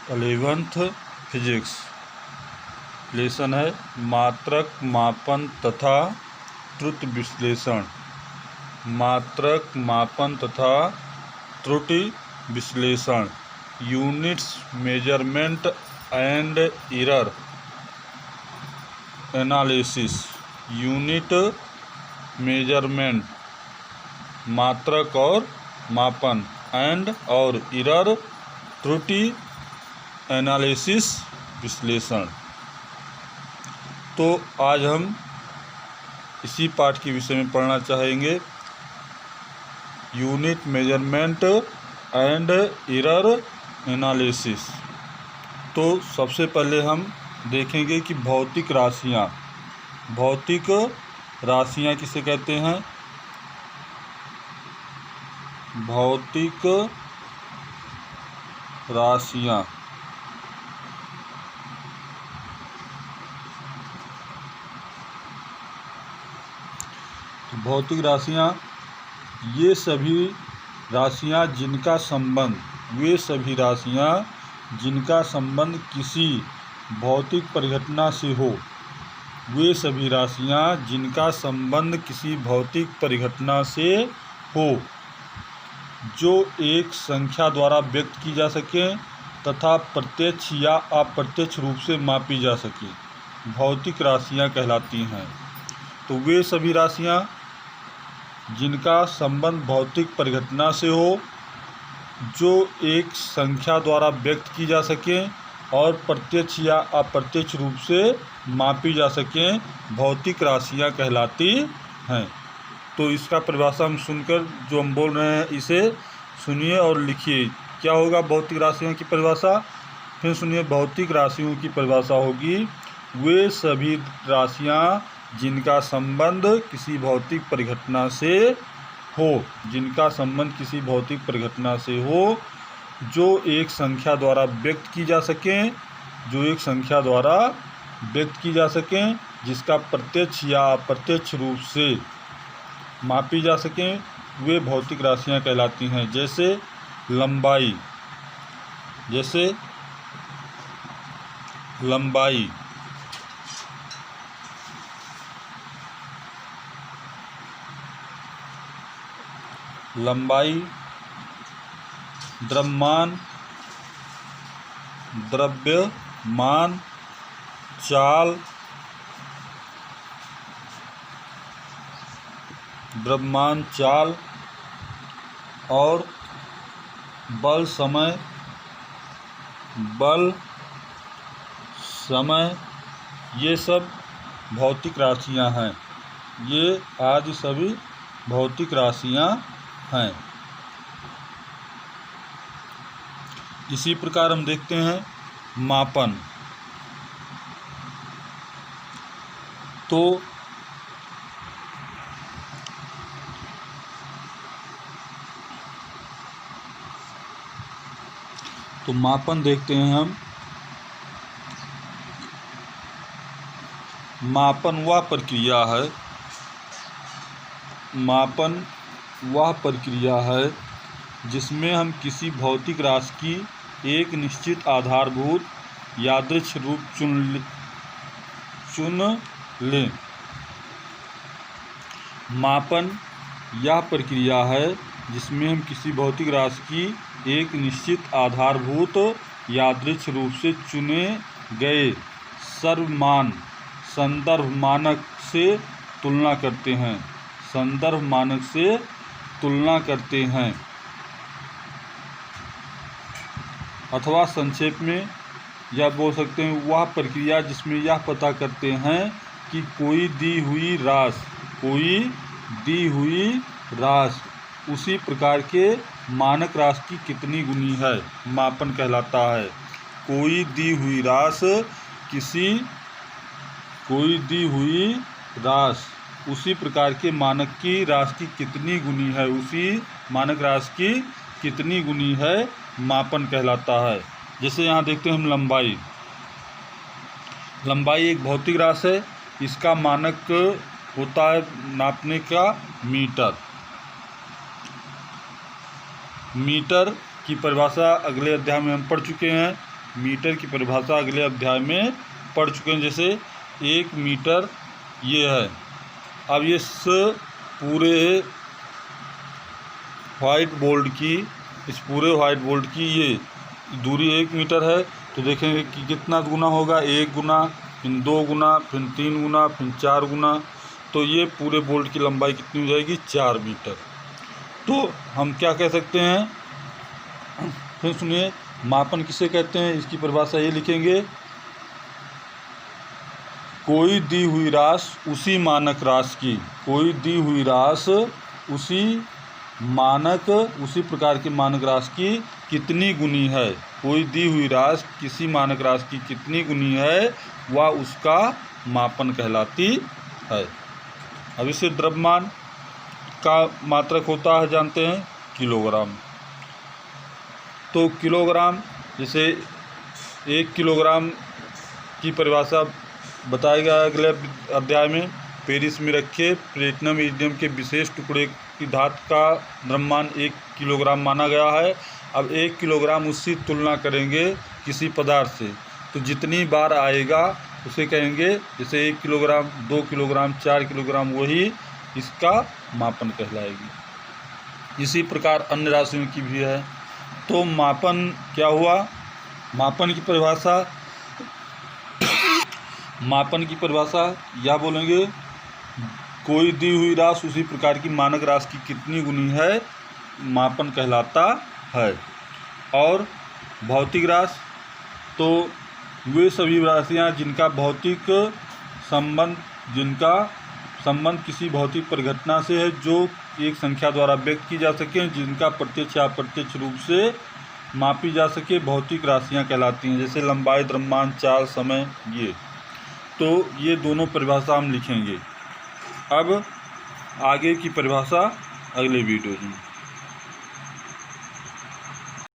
11th physics lesson है मात्रक मापन तथा त्रुटि विश्लेषण। मात्रक मापन तथा त्रुटि विश्लेषण। Units measurement and error analysis. Unit measurement मात्रक और मापन एंड और एरर त्रुटि एनालिसिस विश्लेषण। तो आज हम इसी पाठ के विषय में पढ़ना चाहेंगे, unit measurement and error analysis. तो सबसे पहले हम देखेंगे कि भौतिक राशियाँ किसे कहते हैं। भौतिक राशियाँ ये सभी राशियाँ जिनका संबंध किसी भौतिक परिघटना से हो। वे सभी राशियाँ जिनका संबंध किसी भौतिक परिघटना से हो, जो एक संख्या द्वारा व्यक्त की जा सके तथा प्रत्यक्ष या अप्रत्यक्ष रूप से मापी जा सके, भौतिक राशियाँ कहलाती हैं। तो वे सभी राशियाँ जिनका संबंध भौतिक परिघटना से हो, जो एक संख्या द्वारा व्यक्त की जा सके और प्रत्यक्ष या अप्रत्यक्ष रूप से मापी जा सकें, भौतिक राशियाँ कहलाती हैं। तो इसका परिभाषा हम सुनकर जो हम बोल रहे हैं इसे सुनिए और लिखिए। क्या होगा भौतिक राशियों की परिभाषा? फिर सुनिए, भौतिक राशियों की परिभाषा होगी, वे सभी राशियाँ जिनका संबंध किसी भौतिक परिघटना से हो, जो एक संख्या द्वारा व्यक्त की जा सकें, जिसका प्रत्यक्ष या अप्रत्यक्ष रूप से मापी जा सकें, वे भौतिक राशियाँ कहलाती हैं। जैसे लंबाई द्रव्यमान चाल और बल समय ये सब भौतिक राशियाँ हैं। ये आदि सभी भौतिक राशियाँ हैं। इसी प्रकार हम देखते हैं मापन। तो मापन देखते हैं हम। मापन वह प्रक्रिया है जिसमें हम किसी भौतिक राशि की एक निश्चित आधारभूत यादृच्छिक रूप चुन लें। मापन यह प्रक्रिया है जिसमें हम किसी भौतिक राशि की एक निश्चित आधारभूत यादृच्छिक रूप से चुने गए संदर्भ मानक से तुलना करते हैं। अथवा संक्षेप में यह बोल सकते हैं, वह प्रक्रिया जिसमें यह पता करते हैं कि कोई दी हुई राशि उसी प्रकार के मानक राशि की कितनी गुनी है, मापन कहलाता है। कोई दी हुई राशि उसी प्रकार के मानक की राशि की कितनी गुनी है, उसी मानक राशि की कितनी गुनी है, मापन कहलाता है। जैसे यहाँ देखते हैं हम लंबाई एक भौतिक राशि है। इसका मानक होता है नापने का मीटर की परिभाषा अगले अध्याय में हम पढ़ चुके हैं। मीटर की परिभाषा अगले अध्याय में पढ़ चुके हैं। जैसे 1 मीटर ये है। अब ये पूरे व्हाइट बोर्ड की ये दूरी 1 मीटर है, तो देखेंगे कि कितना गुना होगा, 1 गुना, फिर 2 गुना, फिर 3 गुना, फिर 4 गुना, तो ये पूरे बोल्ट की लंबाई कितनी हो जाएगी, 4 मीटर। तो हम क्या कह सकते हैं, फिर सुनिए, मापन किसे कहते हैं, इसकी परिभाषा ये लिखेंगे, कोई दी हुई राशि उसी मानक राशि की, कोई दी हुई राशि उसी प्रकार की मानक राशि की कितनी गुनी है, कोई दी हुई राशि किसी मानक राशि की कितनी गुनी है, वह उसका मापन कहलाती है। अब इसे द्रव्यमान का मात्रक होता है, जानते हैं, किलोग्राम। तो किलोग्राम, जैसे 1 किलोग्राम की परिभाषा बताएगा अगले अध्याय में। पेरिस में रखे प्लेटिनम इरिडियम के विशेष टुकड़े की धातु का द्रव्यमान 1 किलोग्राम माना गया है। अब 1 किलोग्राम उसकी तुलना करेंगे किसी पदार्थ से, तो जितनी बार आएगा उसे कहेंगे, जैसे 1 किलोग्राम, 2 किलोग्राम, 4 किलोग्राम, वही इसका मापन कहलाएगी। इसी प्रकार अन्य राशियों की भी है। तो मापन क्या हुआ, मापन की परिभाषा या बोलेंगे, कोई दी हुई राशि उसी प्रकार की मानक राशि की कितनी गुनी है, मापन कहलाता है। और भौतिक राशि, तो वे सभी राशियाँ जिनका संबंध किसी भौतिक परिघटना से है, जो एक संख्या द्वारा व्यक्त की जा सके, जिनका प्रत्यक्ष या अप्रत्यक्ष रूप से मापी जा सके, भौतिक राशियाँ कहलाती हैं। जैसे लंबाई, द्रव्यमान, चाल, समय, ये दोनों परिभाषा हम लिखेंगे। अब आगे की परिभाषा अगले वीडियो में।